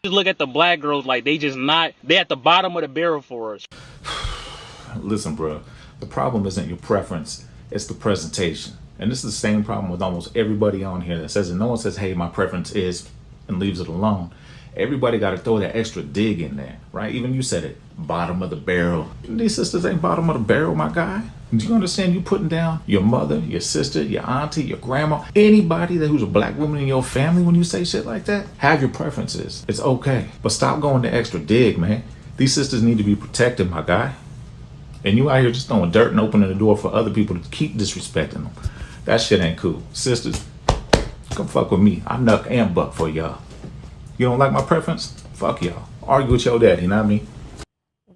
Just look at the black girls like they at the bottom of the barrel for us. Listen, bro, the problem isn't your preference, it's the presentation. And this is the same problem with almost everybody on here that says, and no one says, hey, my preference is, and leaves it alone. Everybody got to throw that extra dig in there, right? Even you said it, bottom of the barrel. These sisters ain't bottom of the barrel, my guy. Do you understand you putting down your mother, your sister, your auntie, your grandma, anybody who's a black woman in your family when you say shit like that? Have your preferences. It's okay. But stop going the extra dig, man. These sisters need to be protected, my guy. And you out here just throwing dirt and opening the door for other people to keep disrespecting them. That shit ain't cool. Sisters, come fuck with me. I knuck and buck for y'all. You don't like my preference? Fuck y'all. Argue with your daddy, not me.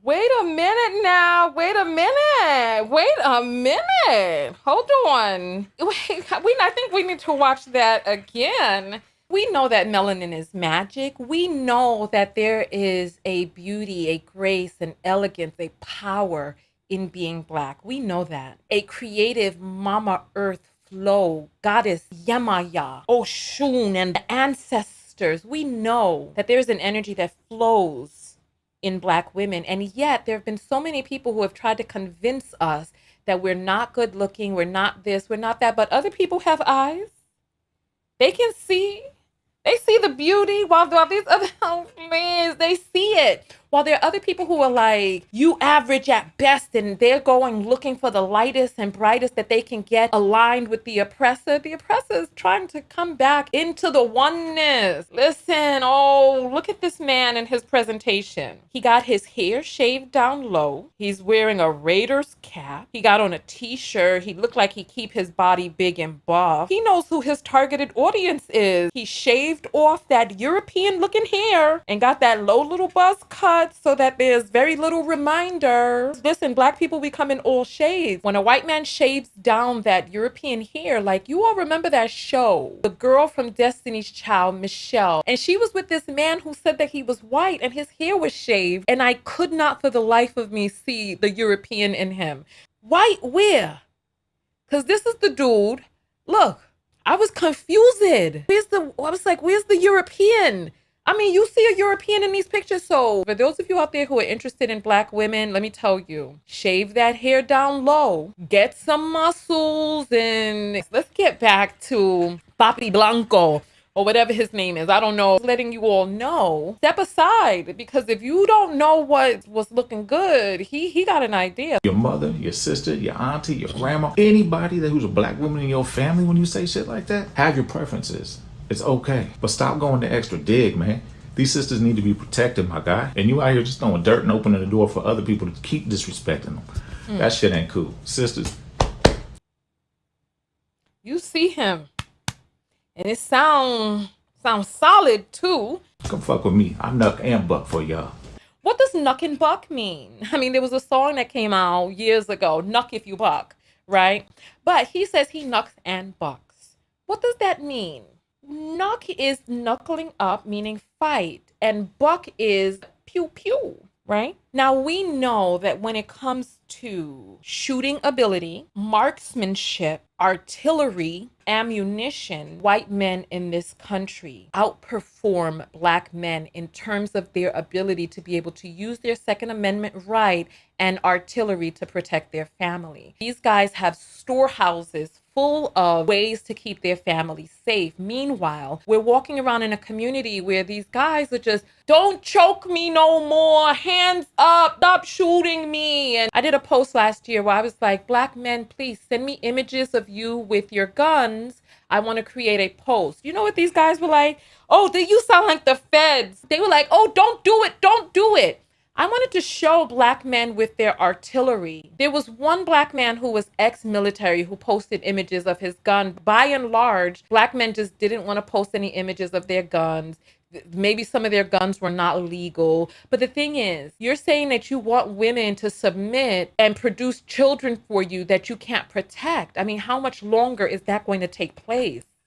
Wait a minute now. Wait a minute. Wait a minute. Hold on. Wait, I think we need to watch that again. We know that melanin is magic. We know that there is a beauty, a grace, an elegance, a power in being black. We know that. A creative Mama Earth flow, goddess Yamaya, Oshun, and the ancestors. We know that there's an energy that flows in black women. And yet there have been so many people who have tried to convince us that we're not good looking, we're not this, we're not that. But other people have eyes. They can see. They see the beauty while these other, oh, please, they see it. While there are other people who are like, you average at best, and they're going looking for the lightest and brightest that they can get aligned with the oppressor. The oppressor is trying to come back into the oneness. Listen, oh, look at this man in his presentation. He got his hair shaved down low. He's wearing a Raiders cap. He got on a t-shirt. He looked like he keep his body big and buff. He knows who his targeted audience is. He shaved off that European looking hair and got that low little buzz cut so that there's very little reminder. Listen, black people, we come in all shades. When a white man shaves down that European hair, like you all remember that show, the girl from Destiny's Child, Michelle, and she was with this man who said that he was white and his hair was shaved, and I could not for the life of me see the European in him. White where? Because this is the dude. Look, I was confused. I was like, where's the European? I mean, you see a European in these pictures. So for those of you out there who are interested in black women, let me tell you, shave that hair down low, get some muscles, and let's get back to Papi Blanco or whatever his name is. I don't know. Letting you all know, step aside, because if you don't know what was looking good, he got an idea. Your mother, your sister, your auntie, your grandma, anybody who's a black woman in your family when you say shit like that, have your preferences. It's okay. But stop going the extra dig, man. These sisters need to be protected, my guy. And you out here just throwing dirt and opening the door for other people to keep disrespecting them. That shit ain't cool. Sisters. You see him. And it sounds solid too. Come fuck with me. I knuck and buck for y'all. What does knuck and buck mean? I mean, there was a song that came out years ago, Knuck If You Buck, right? But he says he knucks and bucks. What does that mean? Knuck is knuckling up, meaning fight, and buck is pew pew, right? Now we know that when it comes to shooting ability, marksmanship, artillery, ammunition, white men in this country outperform black men in terms of their ability to be able to use their Second Amendment right and artillery to protect their family. These guys have storehouses full of ways to keep their family safe. Meanwhile, we're walking around in a community where these guys are just, don't choke me no more, hands up, stop shooting me. And I did a post last year where I was like, black men, please send me images of you with your guns. I want to create a post. You know what these guys were like? Oh, you sound like the feds. They were like, oh, don't do it. Don't do it. I wanted to show black men with their artillery. There was one black man who was ex-military who posted images of his gun. By and large, black men just didn't want to post any images of their guns. Maybe some of their guns were not legal. But the thing is, you're saying that you want women to submit and produce children for you that you can't protect. I mean, how much longer is that going to take place?